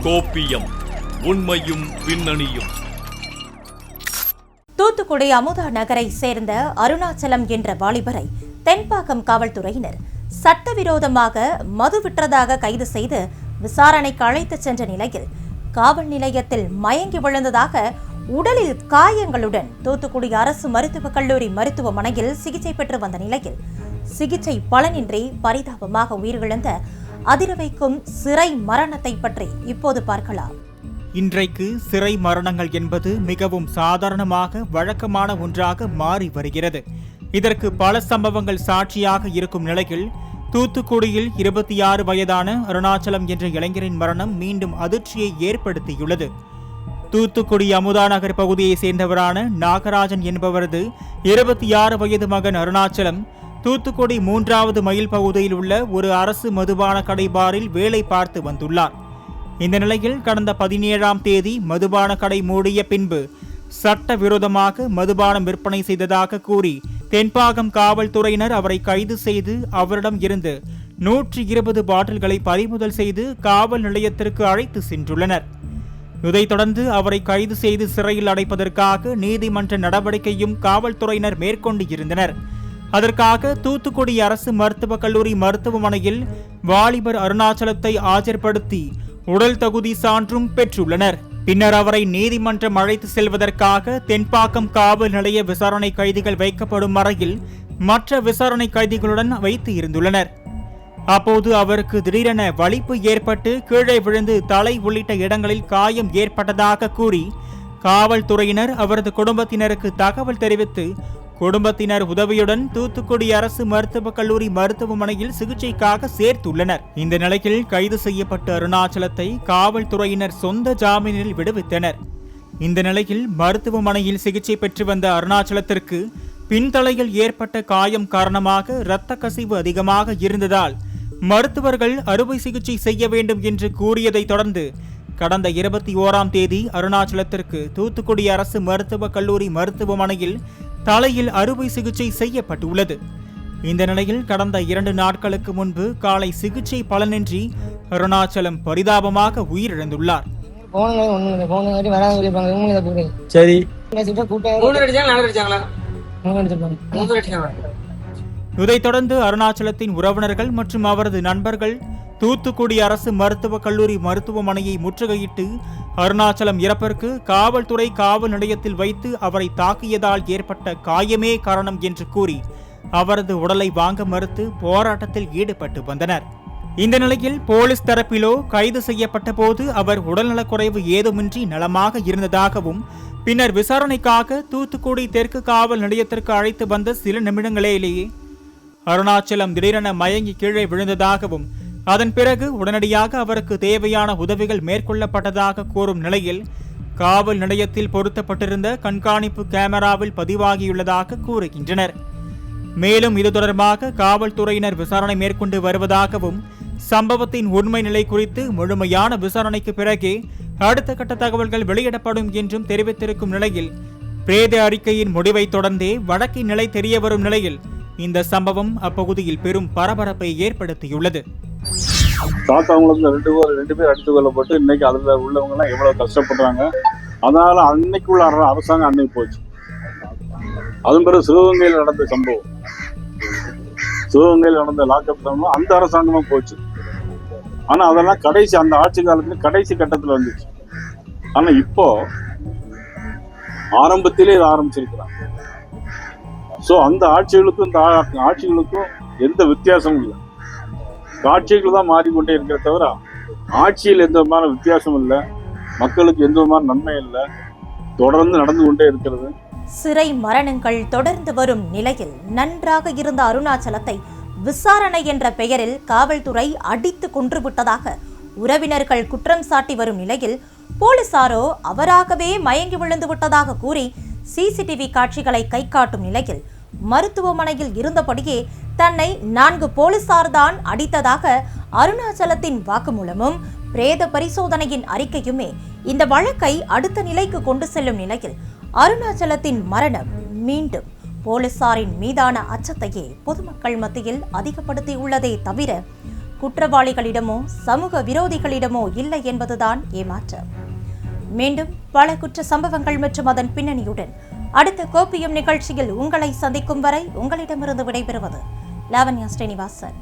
கோப்பியம் உண்மையும் பின்னணியும். தூத்துக்குடி அமுதா நகரை சேர்ந்த அருணாச்சலம் என்ற வாலிபரை தென்பாக்கம் காவல்துறையினர் சட்டவிரோதமாக மது விற்றதாக கைது செய்து விசாரணைக்கு அழைத்துச் சென்ற நிலையில் காவல் நிலையத்தில் மயங்கி விழுந்ததாக உடலில் காயங்களுடன் தூத்துக்குடி அரசு மருத்துவக் கல்லூரி மருத்துவமனையில் சிகிச்சை பெற்று வந்த நிலையில் சிகிச்சை பலனின்றி பரிதாபமாக உயிரிழந்த அதிரவைக்கும் சிறை மரணத்தை பற்றி இப்போது பார்க்கலாம். இன்றைக்கு சிறை மரணங்கள் என்பது மிகவும் சாதாரணமாக வழக்கமான ஒன்றாக மாறி வருகிறது. இதற்கு பல சம்பவங்கள் சாட்சியாக இருக்கும் நிலையில் தூத்துக்குடியில் 26 வயதான அருணாச்சலம் என்ற இளைஞரின் மரணம் மீண்டும் அதிர்ச்சியை ஏற்படுத்தியுள்ளது. தூத்துக்குடி அமுதா நகர் பகுதியை சேர்ந்தவரான நாகராஜன் என்பவரது 26 வயது மகன் அருணாச்சலம் தூத்துக்குடி 3வது மைல் பகுதியில் உள்ள ஒரு அரசு மதுபான கடை பாரில் வேலை பார்த்து வந்துள்ளார். இந்த நிலையில் கடந்த 17ஆம் தேதி மதுபான கடை மூடிய பின்பு சட்டவிரோதமாக மதுபானம் விற்பனை செய்ததாக கூறி தென்பாகம் காவல்துறையினர் அவரை கைது செய்து அவரிடம் இருந்து 120 பாட்டில்களை பறிமுதல் செய்து காவல் நிலையத்திற்கு அழைத்து சென்றுள்ளனர். இதைத் தொடர்ந்து அவரை கைது செய்து சிறையில் அடைப்பதற்காக நீதிமன்ற நடவடிக்கையும் காவல்துறையினர் மேற்கொண்டு இருந்தனர். அதற்காக தூத்துக்குடி அரசு மருத்துவக் கல்லூரி மருத்துவமனையில் வாலிபர் அருணாச்சலத்தை ஆஜர்படுத்தி உடல் தகுதி சான்றும் பெற்றுள்ளனர். பின்னர் அவரை நீதிமன்றம் அழைத்து செல்வதற்காக தென்பாக்கம் காவல் நிலைய விசாரணை கைதிகள் வைக்கப்படும் அறையில் மற்ற விசாரணை கைதிகளுடன் வைத்து இருந்துள்ளனர். அப்போது அவருக்கு திடீரென வலிப்பு ஏற்பட்டு கீழே விழுந்து தலை உள்ளிட்ட இடங்களில் காயம் ஏற்பட்டதாக கூறி காவல்துறையினர் அவரது குடும்பத்தினருக்கு தகவல் தெரிவித்து குடும்பத்தினர் உதவியுடன் தூத்துக்குடி அரசு மருத்துவக் கல்லூரி மருத்துவமனையில் சிகிச்சைக்காக சேர்த்துள்ளனர். இந்த நிலையில் கைது செய்யப்பட்ட அருணாச்சலத்தை காவல்துறையினர் சொந்த ஜாமீனில் விடுவித்தனர். இந்த நிலையில் மருத்துவமனையில் சிகிச்சை பெற்று வந்த அருணாச்சலத்திற்கு பின்தலையில் ஏற்பட்ட காயம் காரணமாக இரத்த கசிவு அதிகமாக இருந்ததால் மருத்துவர்கள் அறுவை சிகிச்சை செய்ய வேண்டும் என்று கூறியதை தொடர்ந்து கடந்த 21ஆம் தேதி அருணாச்சலத்திற்கு தூத்துக்குடி அரசு மருத்துவக் கல்லூரி மருத்துவமனையில் தலையில் அறுவை சிகிச்சை செய்யப்பட்டுள்ளது. இந்த நிலையில் கடந்த 2 நாட்களுக்கு முன்பு காலை சிகிச்சை பலனின்றி அருணாச்சலம் பரிதாபமாக உயிரிழந்துள்ளார். இதைத் தொடர்ந்து அருணாச்சலத்தின் உறவினர்கள் மற்றும் அவரது நண்பர்கள் தூத்துக்குடி அரசு மருத்துவக் கல்லூரி மருத்துவமனையை முற்றுகையிட்டு அருணாச்சலம் இறப்பிற்கு காவல்துறை காவல் நிலையத்தில் வைத்து அவரை தாக்கியதால் ஏற்பட்ட காயமே காரணம் என்று கூறி அவரது உடலை வாங்க மறுத்து போராட்டத்தில் ஈடுபட்டு வந்தனர். இந்த நிலையில் போலீஸ் தரப்பிலோ கைது செய்யப்பட்ட போது அவர் உடல்நலக்குறைவு ஏதுமின்றி நலமாக இருந்ததாகவும் பின்னர் விசாரணைக்காக தூத்துக்குடி தெற்கு காவல் நிலையத்திற்கு அழைத்து வந்த சில நிமிடங்களிலேயே அருணாச்சலம் திடீரென மயங்கி கீழே விழுந்ததாகவும் அதன் பிறகு உடனடியாக அவருக்கு தேவையான உதவிகள் மேற்கொள்ளப்பட்டதாக கூறும் நிலையில் காவல் நிலையத்தில் பொருத்தப்பட்டிருந்த கண்காணிப்பு கேமராவில் பதிவாகியுள்ளதாக கூறுகின்றனர். மேலும் இது தொடர்பாக காவல்துறையினர் விசாரணை மேற்கொண்டு வருவதாகவும் சம்பவத்தின் உண்மை நிலை குறித்து முழுமையான விசாரணைக்கு பிறகே அடுத்த கட்ட தகவல்கள் வெளியிடப்படும் என்றும் தெரிவித்திருக்கும் நிலையில் பிரேத அறிக்கையின் முடிவை தொடர்ந்தே வழக்கின் நிலை தெரியவரும் நிலையில் இந்த சம்பவம் அப்பகுதியில் பெரும் பரபரப்பை ஏற்படுத்தியுள்ளது. தாத்தாவங்களுக்கு ரெண்டு பேர் அடித்து கொள்ளப்பட்டு இன்னைக்கு அதுல உள்ளவங்க எல்லாம் எவ்வளவு கஷ்டப்படுறாங்க. அதனால அன்னைக்குள்ள அரசாங்கம் அன்னைக்கு போச்சு. அதன் பிறகு சிவகங்கையில் நடந்த சம்பவம், சிவகங்கையில் நடந்த லாக்அப் சம்பவம் அந்த அரசாங்கமும் போச்சு. ஆனா அதெல்லாம் கடைசி அந்த ஆட்சி காலத்துல கடைசி கட்டத்துல வந்துச்சு. ஆனா இப்போ ஆரம்பத்திலே இதை ஆரம்பிச்சிருக்கிறாங்க. சோ அந்த ஆட்சிகளுக்கும் இந்த ஆட்சிகளுக்கும் எந்த வித்தியாசமும் இல்லை. காட்சிகள் தான் மாறிக்கொண்டே இருக்கிற தவிர ஆட்சியில் எந்த விதமான வித்தியாசம் இல்லை, மக்களுக்கு எந்த விதமான நன்மை இல்லை, தொடர்ந்து நடந்து கொண்டே இருக்கிறது. சிறை மரணங்கள் தொடர்ந்து வரும் நிலையில் நன்றாக இருந்த அருணாச்சலத்தை விசாரணை என்ற பெயரில் காவல்துறை அடித்து கொன்றுவிட்டதாக உறவினர்கள் குற்றம் சாட்டி வரும் நிலையில் போலீசாரோ அவராகவே மயங்கி விழுந்து விட்டதாக கூறி சிசிடிவி காட்சிகளை கை காட்டும் நிலையில் மருத்துவமனையில் இருந்தபடியே தன்னை 4 போலீசார் தான் அடித்ததாக அருணாச்சலத்தின் வாக்குமூலமும் பிரேத பரிசோதனையின் அறிக்கையுமே இந்த வழக்கை அடுத்த நிலைக்கு கொண்டு செல்லும் நிலையில் அருணாச்சலத்தின் மரணம் மீண்டும் போலீசாரின் மீதான அச்சத்தையே பொதுமக்கள் மத்தியில் அதிகப்படுத்தியுள்ளதே தவிர குற்றவாளிகளிடமோ சமூக விரோதிகளிடமோ இல்லை என்பதுதான் ஏமாற்றம். மீண்டும் பல குற்ற சம்பவங்கள் மற்றும் அதன் பின்னணியுடன் அடுத்த கோப்பியம் நிகழ்ச்சியில் உங்களை சந்திக்கும் வரை உங்களிடமிருந்து விடைபெறுவது லாவண்யா ஸ்ரீனிவாசன்.